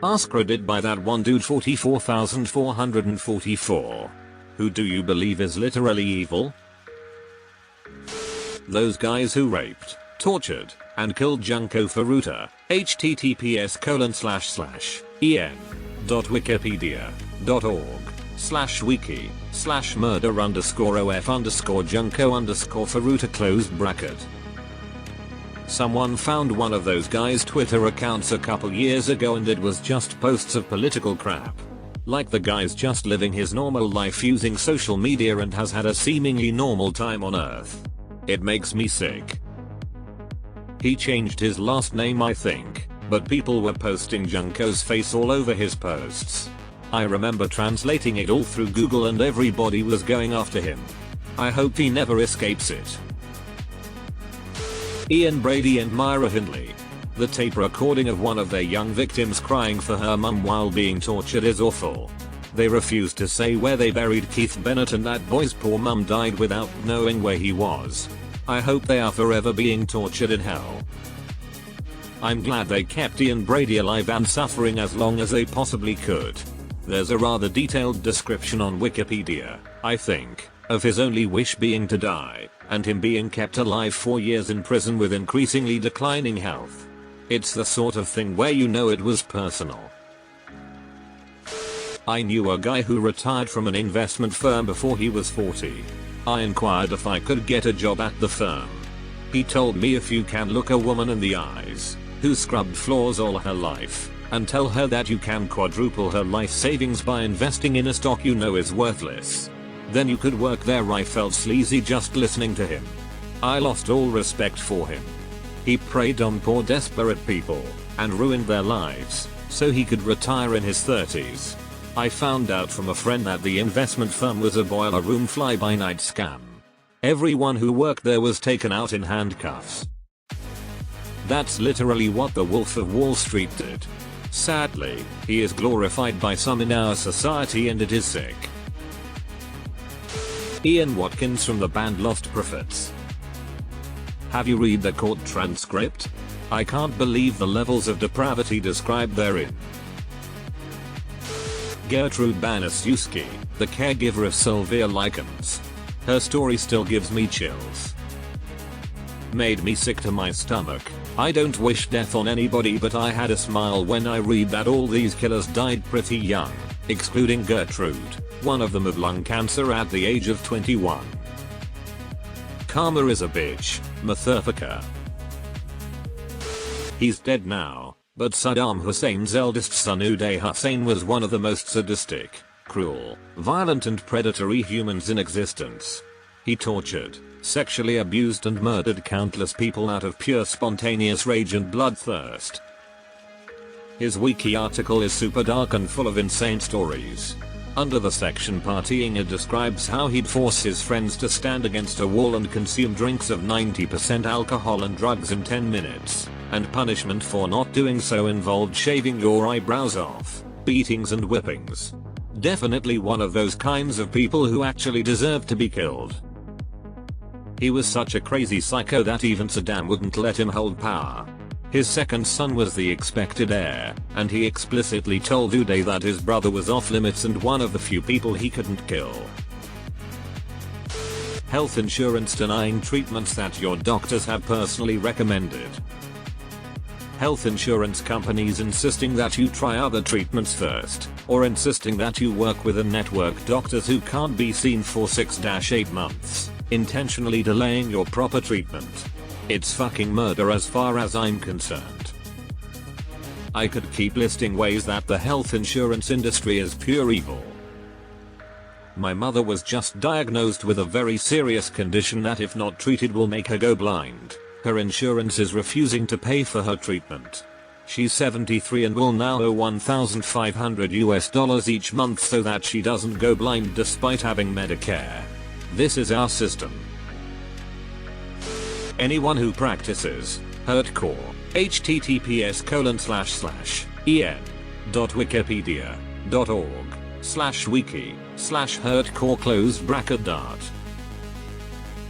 AskReddit by that one dude 44,444. Who do you believe is literally evil? Those guys who raped, tortured, and killed Junko Furuta. https://en.wikipedia.org/murder_of_Junko_Furuta . Someone found one of those guys' Twitter accounts a couple years ago and it was just posts of political crap. Like the guy's just living his normal life using social media and has had a seemingly normal time on earth. It makes me sick. He changed his last name I think, but people were posting Junko's face all over his posts. I remember translating it all through Google and everybody was going after him. I hope he never escapes it. Ian Brady and Myra Hindley. The tape recording of one of their young victims crying for her mum while being tortured is awful. They refused to say where they buried Keith Bennett and that boy's poor mum died without knowing where he was. I hope they are forever being tortured in hell. I'm glad they kept Ian Brady alive and suffering as long as they possibly could. There's a rather detailed description on Wikipedia, I think, of his only wish being to die, and him being kept alive 4 years in prison with increasingly declining health. It's the sort of thing where you know it was personal. I knew a guy who retired from an investment firm before he was 40. I inquired if I could get a job at the firm. He told me if you can look a woman in the eyes, who scrubbed floors all her life, and tell her that you can quadruple her life savings by investing in a stock you know is worthless, then you could work there. I felt sleazy just listening to him. I lost all respect for him. He preyed on poor desperate people, and ruined their lives, so he could retire in his 30s. I found out from a friend that the investment firm was a boiler room fly-by-night scam. Everyone who worked there was taken out in handcuffs. That's literally what the Wolf of Wall Street did. Sadly, he is glorified by some in our society and it is sick. Ian Watkins from the band Lost Prophets. Have you read the court transcript? I can't believe the levels of depravity described therein. Gertrude Banaszewski, the caregiver of Sylvia Likens. Her story still gives me chills. Made me sick to my stomach. I don't wish death on anybody, but I had a smile when I read that all these killers died pretty young, excluding Gertrude, one of them of lung cancer at the age of 21. Karma is a bitch, motherfucker. He's dead now, but Saddam Hussein's eldest son Uday Hussein was one of the most sadistic, cruel, violent and predatory humans in existence. He tortured, sexually abused and murdered countless people out of pure spontaneous rage and bloodthirst. His wiki article is super dark and full of insane stories. Under the section partying, it describes how he'd force his friends to stand against a wall and consume drinks of 90% alcohol and drugs in 10 minutes, and punishment for not doing so involved shaving your eyebrows off, beatings and whippings. Definitely one of those kinds of people who actually deserve to be killed. He was such a crazy psycho that even Saddam wouldn't let him hold power. His second son was the expected heir, and he explicitly told Uday that his brother was off limits and one of the few people he couldn't kill. Health insurance denying treatments that your doctors have personally recommended. Health insurance companies insisting that you try other treatments first, or insisting that you work with a network doctors who can't be seen for 6-8 months, intentionally delaying your proper treatment. It's fucking murder as far as I'm concerned. I could keep listing ways that the health insurance industry is pure evil. My mother was just diagnosed with a very serious condition that if not treated will make her go blind. Her insurance is refusing to pay for her treatment. She's 73 and will now owe $1,500 each month so that she doesn't go blind despite having Medicare. This is our system. Anyone who practices hardcore https://en.wikipedia.org/wiki/hardcore .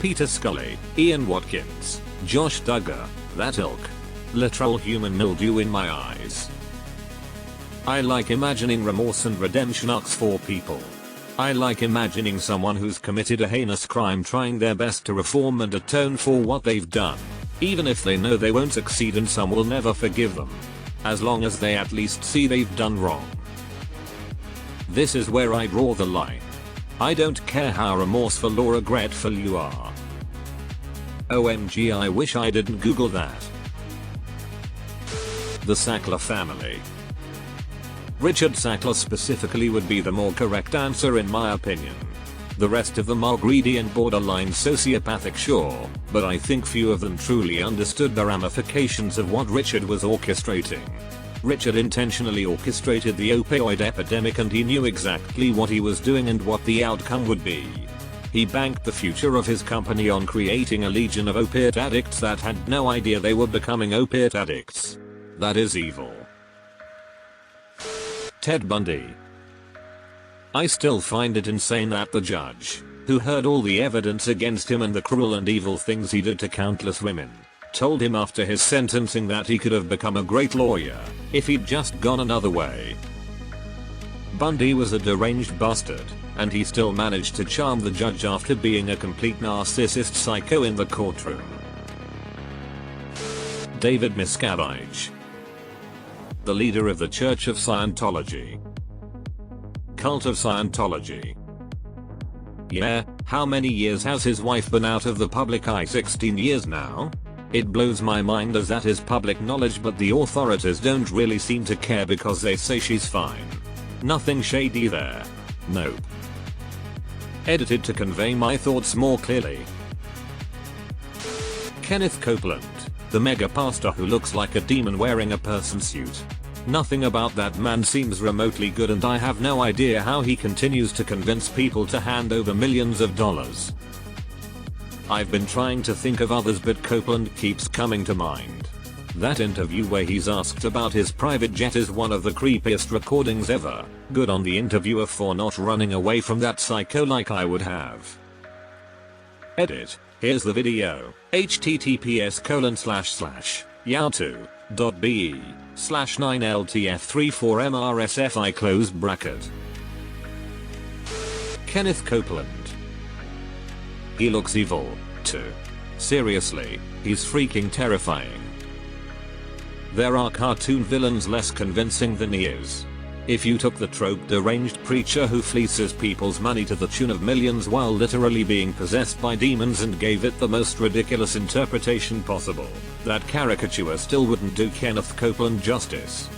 Peter Scully, Ian Watkins, Josh Duggar, that ilk. Literal human mildew in my eyes. I like imagining remorse and redemption arcs for people. I like imagining someone who's committed a heinous crime trying their best to reform and atone for what they've done. Even if they know they won't succeed and some will never forgive them. As long as they at least see they've done wrong. This is where I draw the line. I don't care how remorseful or regretful you are. OMG, I wish I didn't Google that. The Sackler family. Richard Sackler specifically would be the more correct answer in my opinion. The rest of them are greedy and borderline sociopathic, sure, but I think few of them truly understood the ramifications of what Richard was orchestrating. Richard intentionally orchestrated the opioid epidemic and he knew exactly what he was doing and what the outcome would be. He banked the future of his company on creating a legion of opiate addicts that had no idea they were becoming opiate addicts. That is evil. Ted Bundy. I still find it insane that the judge, who heard all the evidence against him and the cruel and evil things he did to countless women, told him after his sentencing that he could have become a great lawyer if he'd just gone another way. Bundy was a deranged bastard, and he still managed to charm the judge after being a complete narcissist psycho in the courtroom. David Miscavige. The leader of the Church of Scientology. Cult of Scientology. Yeah, how many years has his wife been out of the public eye? 16 years now? It blows my mind as that is public knowledge, but the authorities don't really seem to care because they say she's fine. Nothing shady there. Nope. Edited to convey my thoughts more clearly. Kenneth Copeland, the mega pastor who looks like a demon wearing a person suit. Nothing about that man seems remotely good and I have no idea how he continues to convince people to hand over millions of dollars. I've been trying to think of others but Copeland keeps coming to mind. That interview where he's asked about his private jet is one of the creepiest recordings ever. Good on the interviewer for not running away from that psycho like I would have. Edit. Here's the video. https://yahoo.be/9ltf34mrsfi close bracket. Kenneth Copeland. He looks evil, too. Seriously, he's freaking terrifying. There are cartoon villains less convincing than he is. If you took the trope deranged preacher who fleeces people's money to the tune of millions while literally being possessed by demons and gave it the most ridiculous interpretation possible, that caricature still wouldn't do Kenneth Copeland justice.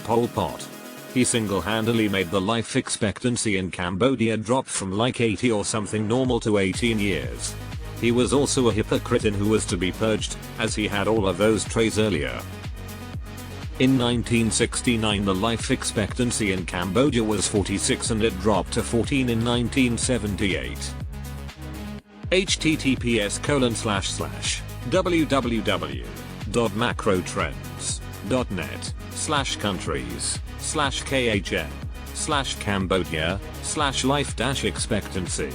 Pol Pot. He single-handedly made the life expectancy in Cambodia drop from like 80 or something normal to 18 years. He was also a hypocrite in who was to be purged, as he had all of those traits earlier. In 1969 the life expectancy in Cambodia was 46 and it dropped to 14 in 1978. https://www.macrotrends.net/countries/Cambodia/life-expectancy.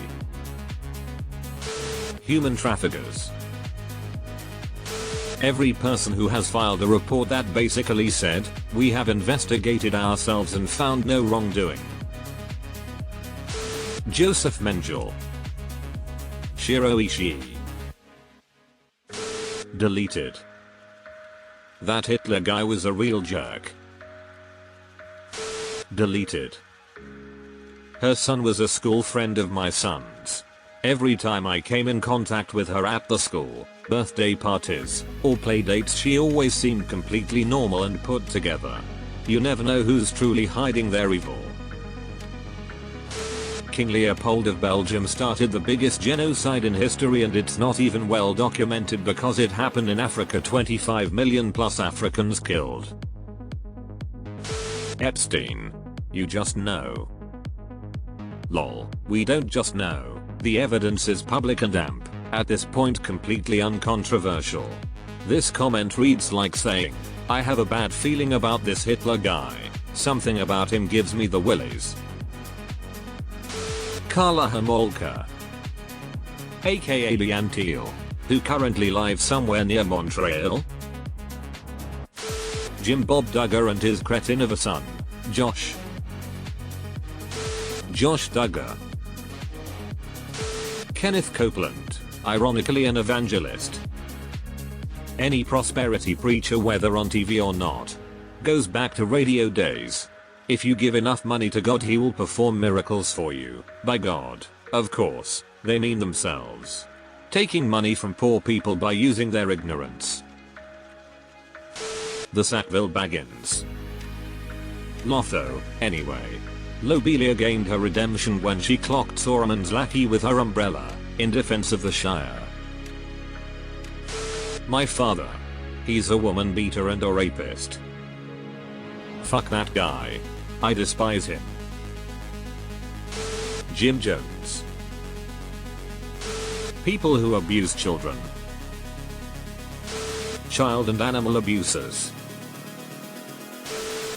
Human traffickers. Every person who has filed a report that basically said, "We have investigated ourselves and found no wrongdoing." Joseph Mengele. Shiro Ishii. Deleted. That Hitler guy was a real jerk. Deleted. Her son was a school friend of my son's. Every time I came in contact with her at the school, birthday parties, or play dates, she always seemed completely normal and put together. You never know who's truly hiding their evil. King Leopold of Belgium started the biggest genocide in history and it's not even well documented because it happened in Africa. 25 million plus Africans killed. Epstein. You just know. Lol, we don't just know. The evidence is public and at this point completely uncontroversial. This comment reads like saying, "I have a bad feeling about this Hitler guy. Something about him gives me the willies." Carla Homolka, aka Leantil, who currently lives somewhere near Montreal. Jim Bob Duggar and his cretin of a son, Josh. Josh Duggar. Kenneth Copeland, ironically an evangelist. Any prosperity preacher, whether on TV or not, goes back to radio days. If you give enough money to God, he will perform miracles for you. By God, of course, they mean themselves. Taking money from poor people by using their ignorance. The Sackville Baggins. Lotho, anyway. Lobelia gained her redemption when she clocked Sauron's lackey with her umbrella, in defense of the Shire. My father. He's a woman beater and a rapist. Fuck that guy. I despise him. Jim Jones. People who abuse children. Child and animal abusers.